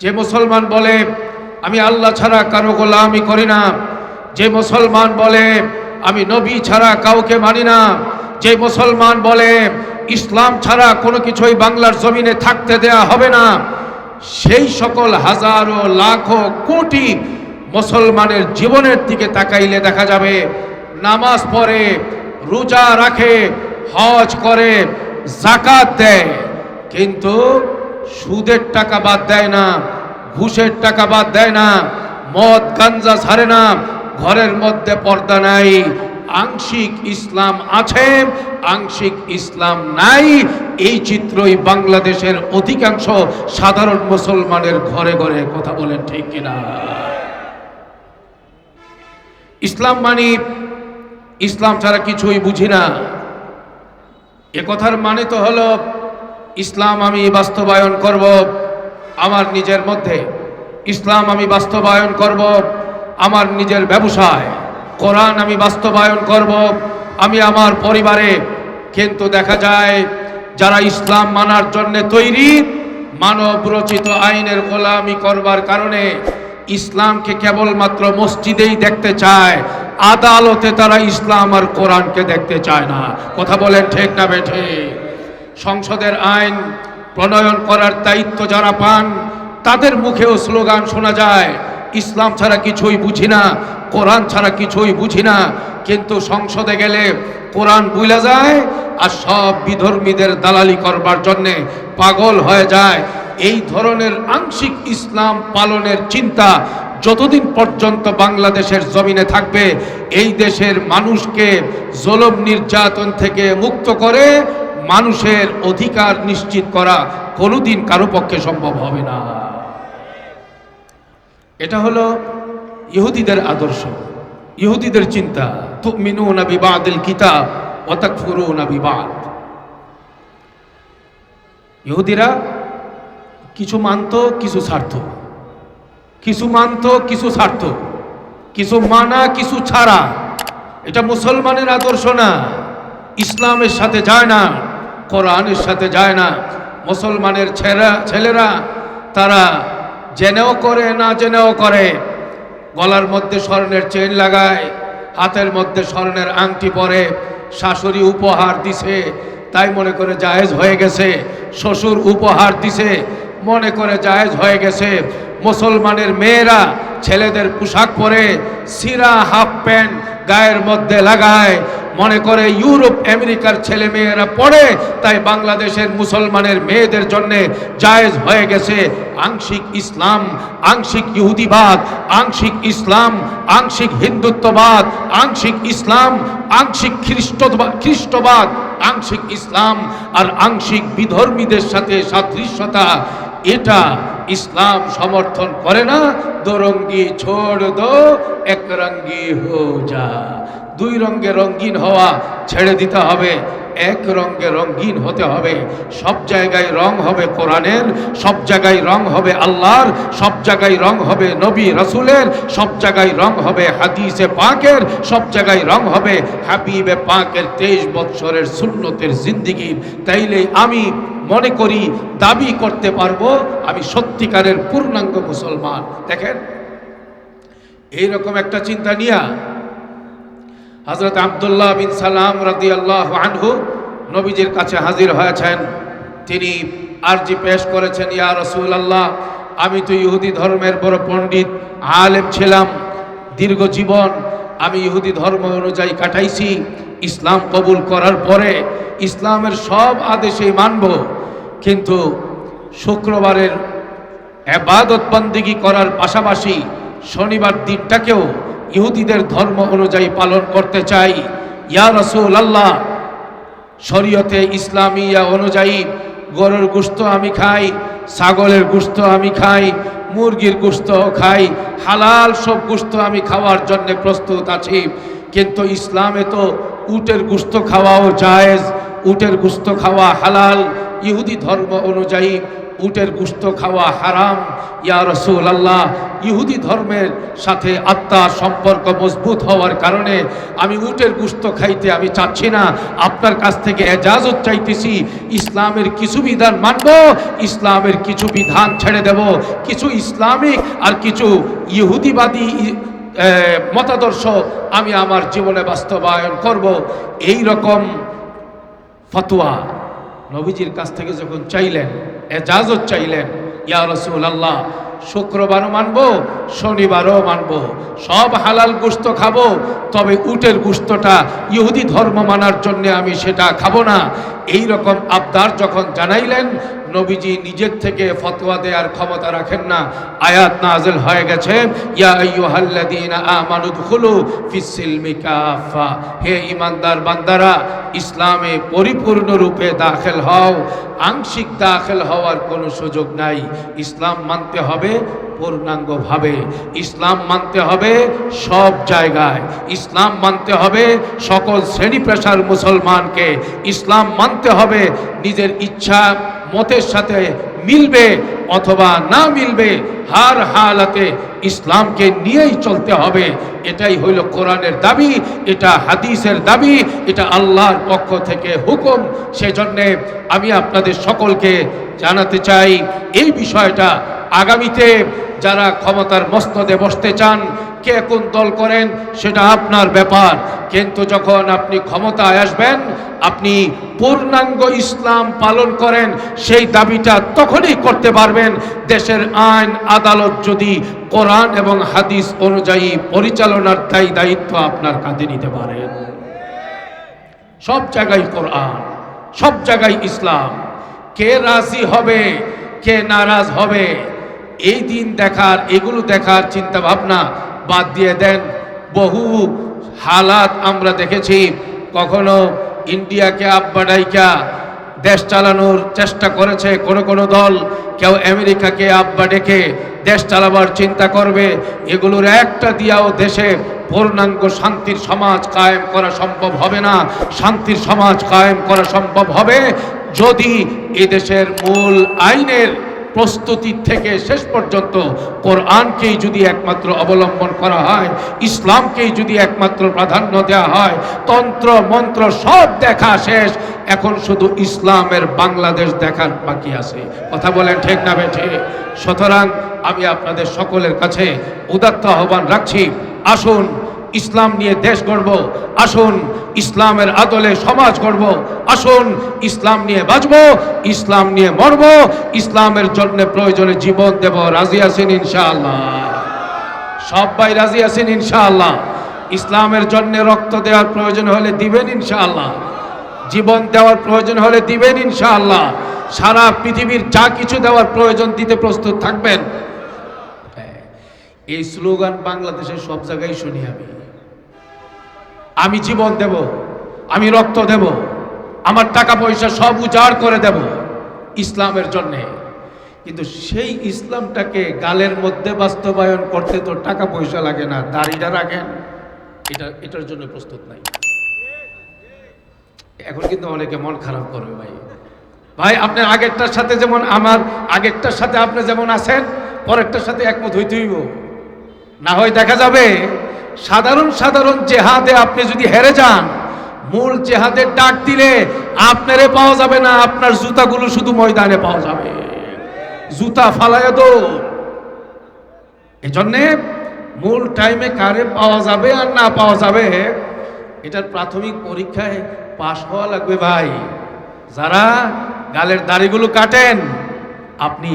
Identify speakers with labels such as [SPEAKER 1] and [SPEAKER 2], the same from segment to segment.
[SPEAKER 1] যে মুসলমান বলে আমি আল্লাহ ছাড়া কারো গোলামি করি না, যে মুসলমান বলে আমি নবী ছাড়া কাউকে মানি না, যে মুসলমান বলে ইসলাম ছাড়া কোনো কিছুই বাংলার জমিনে থাকতে দেয়া হবে না, সেই সকল হাজারো লাখো কোটি মুসলমানের জীবনের দিকে তাকাইলে দেখা যাবে নামাজ পড়ে, রোজা রাখে, হজ করে, যাকাত দেয়, কিন্তু সুদের টাকা বাদ দেয় না, ঘুষের টাকা বাদ দেয় না, মদ গাঞ্জা ছাড়ে না, ঘরের মধ্যে পর্দা নাই। আংশিক ইসলাম আছে, আংশিক ইসলাম নাই। এই চিত্রই বাংলাদেশের অধিকাংশ সাধারণ মুসলমানের ঘরে ঘরে। কথা বলেন ঠিক কিনা? ইসলাম মানে ইসলাম ছাড়া কিছুই বুঝি না, এ কথার মানে তো হলো ইসলাম আমি বাস্তবায়ন করব আমার নিজের মধ্যে, ইসলাম আমি বাস্তবায়ন করব আমার নিজের ব্যবসায়, কোরআন আমি বাস্তবায়ন করব আমি আমার পরিবারে। কিন্তু দেখা যায় যারা ইসলাম মানার জন্য তৈরি, মানব রচিত আইনের গোলামি করবার কারণে ইসলামকে কেবলমাত্র মসজিদেই দেখতে চায়, আদালতে তারা ইসলাম আর কোরআনকে দেখতে চায় না। কথা বলেন ঠিক না বেঠে? সংসদের আইন প্রণয়ন করার দায়িত্ব যারা পান, তাদের মুখেও স্লোগান শোনা যায় ইসলাম ছাড়া কিছুই বুঝি না, কোরআন ছাড়া কিছুই বুঝি না। কিন্তু সংসদে গেলে কোরআন ভুলে যায় আর সব বিধর্মীদের দালালি করবার জন্যে পাগল হয়ে যায়। এই ধরনের আংশিক ইসলাম পালনের চিন্তা যতদিন পর্যন্ত বাংলাদেশের জমিনে থাকবে, এই দেশের মানুষকে জুলুম নির্যাতন থেকে মুক্ত করে মানুষের অধিকার নিশ্চিত করা কোনোদিন কারো পক্ষে সম্ভব হবে না। এটা হলো ইহুদিদের আদর্শ, ইহুদিদের চিন্তা। তুমিনুনা বিবাদিল কিতাব ওয়া তাকফুরুনা বিবাদ। ইহুদিরা কিছু মানত, কিছু ছাড়ত, কিছু মানত, কিছু ছাড়ত, কিছু মানা, কিছু ছাড়া। এটা মুসলমানের আদর্শ না, ইসলামের সাথে যায় না, কোরআনের সাথে যায় না। মুসলমানের ছেলেরা তারা জেনেও করে না জেনেও করে, গলার মধ্যে স্বর্ণের চেইন লাগায়, হাতের মধ্যে স্বর্ণের আংটি পরে, শাশুড়ি উপহার দিছে তাই মনে করে জায়েজ হয়ে গেছে, শ্বশুর উপহার দিছে মনে করে জায়েজ হয়ে গেছে। মুসলমানের মেয়েরা ছেলেদের পোশাক পরে সিরা হাফ প্যান্ট গায়ের মধ্যে লাগায়, মনে করে ইউরোপ আমেরিকার ছেলে মেয়েরা পড়ে তাই বাংলাদেশের মুসলমানের মেয়েদের জন্য জায়েজ হয়ে গেছে। আংশিক ইসলাম, আংশিক ইহুদিবাদ, আংশিক ইসলাম, আংশিক হিন্দুত্ববাদ, আংশিক ইসলাম, আংশিক খ্রিস্টবাদ, আংশিক ইসলাম আর আংশিক বিধর্মীদের সাথে সাদৃশ্যতা, এটা ইসলাম সমর্থন করে না। দো রঙ্গি ছোড় দো এক রঙ্গি হো যা। দুই রঙে রঙিন হওয়া ছেড়ে দিতে হবে, এক রঙে রঙিন হতে হবে। সব জায়গায় রং হবে কোরআনের, সব জায়গায় রং হবে আল্লাহর, সব জায়গায় রং হবে নবী রাসূলের, সব জায়গায় রং হবে হাদিসে পাকের, সব জায়গায় রং হবে হাবিবে পাকের 23 বৎসরের সুন্নতের জিন্দেগি। তাইলে আমি মনে করি দাবি করতে পারবো আমি সত্যিকারের পূর্ণাঙ্গ মুসলমান। দেখেন এইরকম একটা চিন্তা নিয়ে হযরত আব্দুল্লাহ বিন সালাম রাদিয়াল্লাহু আনহু নবীজির কাছে হাজির হয়েছেন। তিনি আরজি পেশ করেছেন, ইয়া রাসূলুল্লাহ, আমি তো ইহুদি ধর্মের বড় পণ্ডিত আলেম ছিলাম, দীর্ঘ জীবন আমি ইহুদি ধর্ম অনুযায়ী কাটাইছি। ইসলাম কবুল করার পরে ইসলামের সব আদেশই মানব, কিন্তু শুক্রবারের ইবাদত বন্দেগী করার পাশাপাশি শনিবার দিনটাকেও ইহুদিদের ধর্ম অনুযায়ী পালন করতে চাই। ইয়া রাসূলুল্লাহ, শরীয়তে ইসলামিয়া অনুযায়ী গরুর গোশত আমি খাই, ছাগলের গোশত আমি খাই, মুরগির গোশত খাই, হালাল সব গোশত আমি খাওয়ার জন্য প্রস্তুত আছি। কিন্তু ইসলামে তো উটের গোশত খাওয়াও জায়েজ, উটের গোশত খাওয়া হালাল। ইহুদি ধর্ম অনুযায়ী উটের গোশত খাওয়া হারাম। ইয়া রাসূলুল্লাহ, ইহুদি ধর্মের সাথে আত্মার সম্পর্ক মজবুত হওয়ার কারণে আমি উটের গোশত খাইতে আমি চাচ্ছি না, আপনার কাছ থেকে এজাজত চাইতেছি। ইসলামের কিছু বিধান মানব, ইসলামের কিছু বিধান ছেড়ে দেব, কিছু ইসলামিক আর কিছু ইহুদিবাদী মতাদর্শ আমি আমার জীবনে বাস্তবায়ন করব। এই রকম ফতোয়া নবীজির কাছ থেকে যখন চাইলেন, এজাজত চাইলেন, ইয়া রাসূলুল্লাহ শুক্রবারও মানবো, শনিবারও মানবো, সব হালাল গোশত খাবো, তবে উটের গোশতটা ইহুদি ধর্ম মানার জন্য আমি সেটা খাবো না। এই রকম আবদার যখন জানাইলেন, নবীজি নিজের থেকে ফতোয়া দেওয়ার ক্ষমতা রাখেন না। আয়াত নাযিল হয়ে গেছে, ইয়া আইয়ুহাল্লাযীনা আমানু দুখুলু ফিস-সিলমি কাফা, হে ঈমানদার বান্দারা ইসলামে পরিপূর্ণরূপে দাখিল হও, আংশিক দাখিল হওয়ার কোনো সুযোগ নাই। ইসলাম মানতে হবে পূর্ণাঙ্গভাবে, ইসলাম মানতে হবে সব জায়গায়, ইসলাম মানতে হবে সকল শ্রেণী পেশার মুসলমানকে, ইসলাম মানতে হবে নিজের ইচ্ছা মতের সাথে মিলবে অথবা না মিলবে, হার হালাতে ইসলামকে নিয়েই চলতে হবে। এটাই হইল কোরআনের দাবি, এটা হাদিসের দাবি, এটা আল্লাহর পক্ষ থেকে হুকুম। সেজন্যে আমি আপনাদের সকলকে জানাতে চাই এই বিষয়টা। আগামীতে যারা ক্ষমতার মসনদে বসতে চান, কে কোন দল করেন সেটা আপনার ব্যাপার, কিন্তু যখন আপনি ক্ষমতায় আসবেন, আপনি পূর্ণাঙ্গ ইসলাম পালন করেন, সেই দাবিটা তখনই করতে পারবেন দেশের আইন আদালত যদি কোরআন এবং হাদিস অনুযায়ী পরিচালনার দায়িত্ব আপনার কাঁধে নিতে পারেন। সব জায়গায় কোরআন, সব জায়গায় ইসলাম। কে রাজি হবে, কে নারাজ হবে, এই দিন দেখার, এগুলো দেখার চিন্তা ভাবনা বাদ দিয়ে দেন। বহু হালাত আমরা দেখেছি, কখনো ইন্ডিয়াকে আব্বা ডাইকা দেশ চালানোর চেষ্টা করেছে কোনো কোনো দল, কেউ আমেরিকাকে আব্বা ডেকে দেশ চালাবার চিন্তা করবে। এগুলোর একটা দিয়াও দেশে পূর্ণাঙ্গ শান্তির সমাজ কায়েম করা সম্ভব হবে না। শান্তির সমাজ কায়েম করা সম্ভব হবে যদি এদেশের মূল আইনের প্রস্তুতি থেকে শেষ পর্যন্ত কোরআনকেই যদি একমাত্র অবলম্বন করা হয়, ইসলামকেই যদি একমাত্র প্রাধান্য দেওয়া হয়। তন্ত্র মন্ত্র সব দেখা শেষ, এখন শুধু ইসলামের বাংলাদেশ দেখার বাকি আছে। কথা বলেন ঠিক না বেঠিক? সুতরাং আমি আপনাদের সকলের কাছে উদাত্ত আহ্বান রাখছি, আসুন ইসলাম নিয়ে দেশ গড়ব, আসুন ইসলামের আদলে সমাজ গড়ব, আসুন ইসলাম নিয়ে বাঁচব, ইসলাম নিয়ে মরব, ইসলামের জন্য প্রয়োজনে জীবন দেব। রাজি আছেন ইনশাআল্লাহ? সবাই রাজি আছেন ইনশাআল্লাহ? ইসলামের জন্য রক্ত দেওয়ার প্রয়োজন হলে দিবেন ইনশাআল্লাহ? জীবন দেওয়ার প্রয়োজন হলে দিবেন ইনশাআল্লাহ? সারা পৃথিবীর যা কিছু দেওয়ার প্রয়োজন দিতে প্রস্তুত থাকবেন? এই স্লোগান বাংলাদেশের সব জায়গায় শুনি আমি জীবন দেব, আমি রক্ত দেব, আমার টাকা পয়সা সব উজাড় করে দেব ইসলামের জন্যে। কিন্তু সেই ইসলামটাকে গালের মধ্যে বাস্তবায়ন করতে তো টাকা পয়সা লাগে না, দাড়িটা রাখেন, এটার জন্য প্রস্তুত নাই। এখন কিন্তু অনেকে মন খারাপ করবে। ভাই আপনার আগেরটার সাথে যেমন, আমার আগেরটার সাথে আপনি যেমন আছেন, পরেরটার সাথে একমত হইতে হইব, না হয় দেখা যাবে সাধারণ সাধারণ জেহাদে আপনি যদি হেরে যান, মূল জেহাদের ডাক দিলে আপনারে পাওয়া যাবে না, আপনার জুতাগুলো শুধু ময়দানে পাওয়া যাবে, জুতা ফালায় দো। এই জন্যে মূল টাইমে কারে পাওয়া যাবে আর না পাওয়া যাবে, এটার প্রাথমিক পরীক্ষায় পাশ হওয়া লাগবে। ভাই যারা গালের দাড়িগুলো কাটেন, আপনি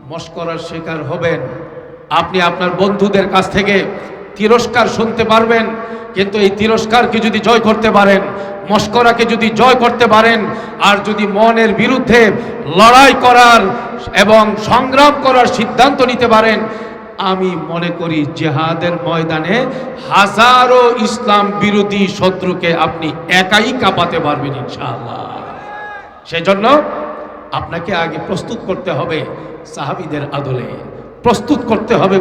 [SPEAKER 1] মস্করার শিকার হবেন, আপনি আপনার বন্ধুদের কাছ থেকে তিরস্কার শুনতে পারবেন, কিন্তু এই তিরস্কারকে যদি জয় করতে পারেন, মস্করাকে যদি জয় করতে পারেন, আর যদি মনের বিরুদ্ধে লড়াই করার এবং সংগ্রাম করার সিদ্ধান্ত নিতে পারেন, আমি মনে করি জিহাদের ময়দানে হাজারো ইসলাম বিরোধী শত্রুকে আপনি একাই কাঁপাতে পারবেন ইনশাআল্লাহ। সেজন্য আপনাকে আগে প্রস্তুত করতে হবে সাহাবীদের আদলে, প্রস্তুত করতে হবে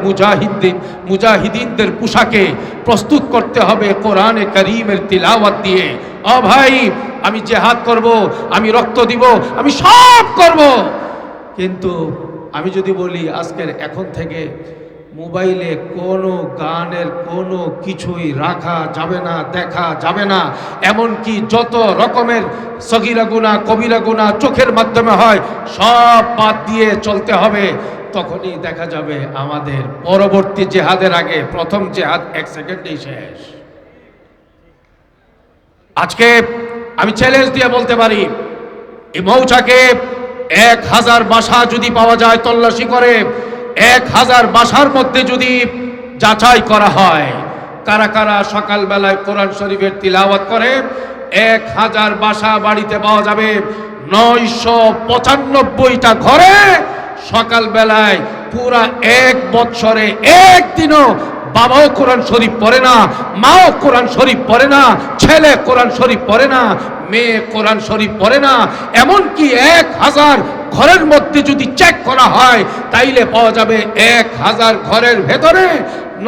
[SPEAKER 1] মুজাহিদিনদের পোশাকে, প্রস্তুত করতে হবে কোরআনে কারীমের তিলাওয়াত দিয়ে। ভাই আমি জিহাদ করব, আমি রক্ত দিব, আমি সব করব, কিন্তু আমি যদি বলি আজকের এখন থেকে মোবাইলে কোনো গানের কোনো কিছুই রাখা যাবে না, দেখা যাবে না, এমনকি যত রকমের সগীরা গুনাহ কবিরা গুনাহ চোখের মাধ্যমে হয় সব বাদ দিয়ে চলতে হবে, তখনই দেখা যাবে আমাদের পরবর্তী জেহাদের আগে প্রথম জেহাদ 1 সেকেন্ডেই শেষ। আজকে আমি চ্যালেঞ্জ দিয়ে বলতে পারি, এই মৌচাকে 1000 বাসা যদি পাওয়া যায় তল্লাশি করে, 1000 বাসার মধ্যে যদি যাচাই করা হয় কারা কারা সকালবেলায় কোরআন শরীফের তিলাওয়াত করে, 1000 বাসা বাড়িতে পাওয়া যাবে। 995টা ঘরে সকালবেলায় পুরা 1 বৎসরে একদিনও বাবাও কোরআন শরীফ পড়ে না, মাও কোরআন শরীফ পড়ে না, ছেলে কোরআন শরীফ পড়ে না, মেয়ে কোরআন শরীফ পড়ে না। এমনকি 1000 ঘরের মধ্যে যদি চেক করা হয় তাইলে পাওয়া যাবে 1000 ঘরের ভেতরে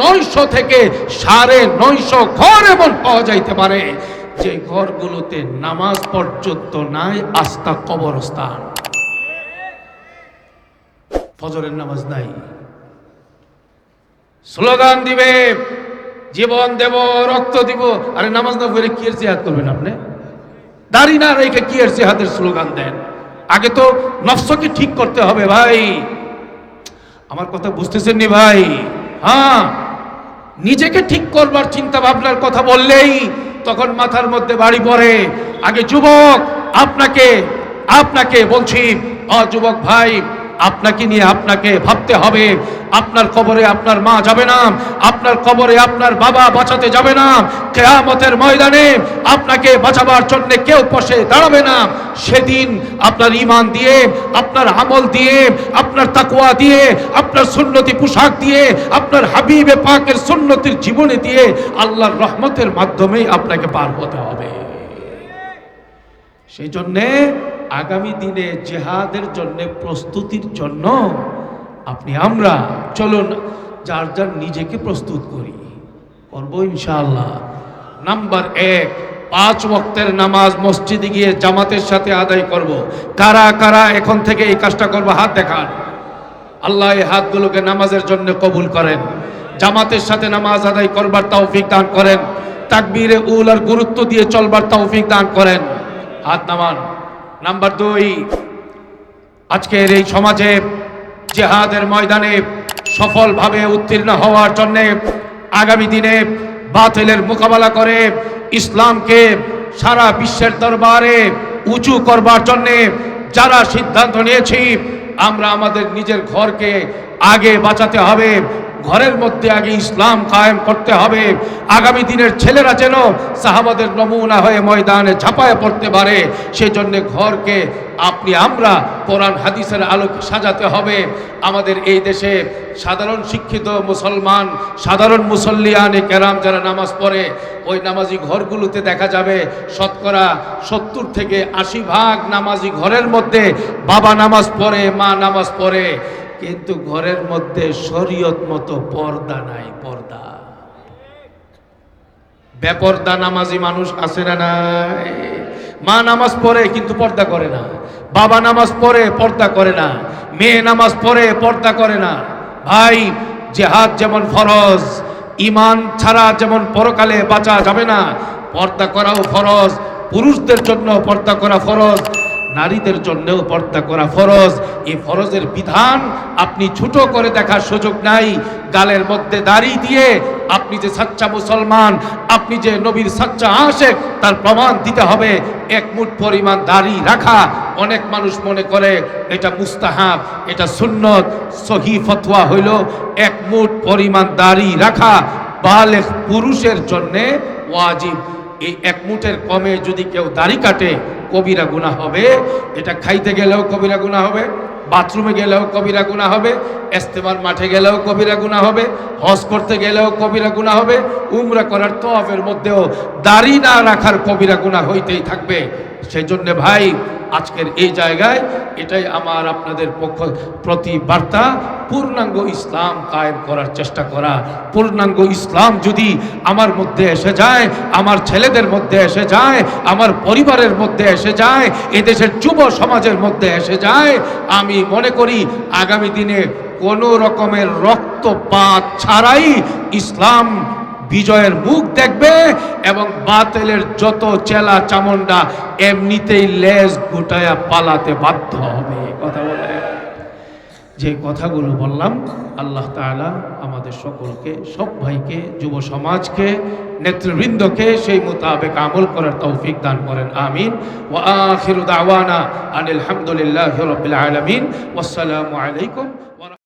[SPEAKER 1] 900 থেকে 950 ঘর এমন পাওয়া যাইতে পারে যে ঘরগুলোতে নামাজ পর্যন্ত নাই, আস্তা কবরস্থান। ফজরের নামাজ নাই, স্লোগান দিবে জীবন দেব রক্ত দিব, আরে নামাজ না পড়ে কি এর জিহাদ করবেন আপনি? দাড়ি না রেখে কি এর জিহাদের স্লোগান দেন? আগে তো নফসকে ঠিক করতে হবে ভাই। আমার কথা বুঝতেছেন নি ভাই? হ্যাঁ, নিজেকে ঠিক করবার চিন্তা ভাবনার কথা বললেই তখন মাথার মধ্যে বাড়ি পড়ে। আগে যুবক আপনাকে বলছি, যুবক ভাই, আপনাকে নিয়ে আপনাকে ভাবতে হবে। আপনার কবরে আপনার মা যাবে না, আপনার কবরে আপনার বাবা বাঁচাতে যাবে না, কিয়ামতের ময়দানে আপনাকে বাঁচাবার জন্য কেউ পাশে দাঁড়াবে না। সেদিন আপনার ঈমান দিয়ে, আপনার আমল দিয়ে, আপনার তাকওয়া দিয়ে, আপনার সুন্নতি পোশাক দিয়ে, আপনার হাবিবে পাকের সুন্নতির জীবনে দিয়ে আল্লাহর রহমতের মাধ্যমেই আপনাকে পার হতে হবে। সেই জন্যে আগামী দিনে জিহাদের জন্য প্রস্তুতির জন্য আমরা চলুন যার যার নিজেকে প্রস্তুত করি, করবো ইনশাআল্লাহ। নাম্বার 1, 5 ওয়াক্তের নামাজ মসজিদে গিয়ে জামাতের সাথে আদায় করব। কারা কারা এখন থেকে এই কাজটা করবো? হাত দেখান। আল্লাহ এই হাতগুলোকে নামাজের জন্য কবুল করেন, জামাতের সাথে নামাজ আদায় করবার তৌফিক দান করেন, তাকবীরে উলার গুরুত্ব দিয়ে চলবার তৌফিক দান করেন। হাত নামান। নাম্বার 2, আজকের এই সমাজে জিহাদের ময়দানে সফলভাবে উত্তীর্ণ হওয়ার জন্য আগামী দিনে বাতিলের মোকাবেলা করে ইসলামকে সারা বিশ্বের দরবারে উঁচু করবার জন্য যারা সিদ্ধান্ত নিয়েছি, আমরা আমাদের নিজের ঘরকে আগে বাঁচাতে হবে, ঘরের মধ্যে আগে ইসলাম কায়েম করতে হবে। আগামী দিনের ছেলেরা যেন সাহাবাদের নমুনা হয়ে ময়দানে ঝাঁপায় পড়তে পারে, সেজন্য ঘরকে আমরা কোরআন হাদিসের আলোকে সাজাতে হবে। আমাদের এই দেশে সাধারণ শিক্ষিত মুসলমান, সাধারণ মুসল্লিয়ানে কেরাম যারা নামাজ পড়ে, ওই নামাজি ঘরগুলোতে দেখা যাবে শতকরা 70 থেকে 80 ভাগ নামাজি ঘরের মধ্যে বাবা নামাজ পড়ে, মা নামাজ পড়ে, কিন্তু ঘরের মধ্যে শরীয়ত মতো পর্দা নাই। পর্দা, বেপর্দা নামাজি মানুষ আছে না নাই? মা নামাজ পড়ে কিন্তু পর্দা করে না, বাবা নামাজ পড়ে পর্দা করে না, মেয়ে নামাজ পড়ে পর্দা করে না। ভাই, জিহাদ যেমন ফরজ, ঈমান ছাড়া যেমন পরকালে বাঁচা যাবে না, পর্দা করাও ফরজ। পুরুষদের জন্য পর্দা করা ফরজ, নারীদের জন্যও পর্দা করা ফরজ। এই ফরজের বিধান আপনি ছোট করে দেখার সুযোগ নাই। গালের মধ্যে দাড়ি দিয়ে আপনি যে সাচ্চা মুসলমান, আপনি যে নবীর সাচ্চা আশেক, তার প্রমাণ দিতে হবে। 1 মুঠ পরিমাণ দাড়ি রাখা, অনেক মানুষ মনে করে এটা মুস্তাহাব, এটা সুন্নত। সহি ফতোয়া হইল 1 মুঠ পরিমাণ দাড়ি রাখা বালেগ পুরুষের জন্যে ওয়াজিব। এই 1 মুঠের কমে যদি কেউ দাড়ি কাটে কবিরা গুনাহ হবে। এটা খাইতে গেলেও কবিরা গুনাহ হবে, বাথরুমে গেলেও কবিরা গুনাহ হবে, ইস্তেমার মাঠে গেলেও কবিরা গুনাহ হবে, হজ করতে গেলেও কবিরা গুনাহ হবে, উমরা করার তওয়াফের মধ্যেও দাড়ি না রাখার কবিরা গুনাহ হইতেই থাকবে। সেই জন্যে ভাই আজকের এই জায়গায় এটাই আমার আপনাদের প্রতি বার্তা, পূর্ণাঙ্গ ইসলাম কায়েম করার চেষ্টা করা। পূর্ণাঙ্গ ইসলাম যদি আমার মধ্যে এসে যায়, আমার ছেলেদের মধ্যে এসে যায়, আমার পরিবারের মধ্যে এসে যায়, এদেশের যুব সমাজের মধ্যে এসে যায়, আমি মনে করি আগামী দিনে কোনো রকমের রক্তপাত ছাড়াই ইসলাম বিজয়ের মুখ দেখবে এবং বাতিলের যত চেলা চামুন্ডা এমনিতেই লেজ গুটায়া পালাতে বাধ্য হবে। কথা বলে যে কথাগুলো বললাম, আল্লাহ তাআলা আমাদের সকলকে, সব ভাইকে, যুব সমাজকে, নেতৃবৃন্দকে সেই মোতাবেক আমল করার তৌফিক দান করেন, আমিন। ওয়া আখিরু দাওয়ানা আনিল হামদুলিল্লাহি রাব্বিল আলামিন। ওয়াসসালামু আলাইকুম।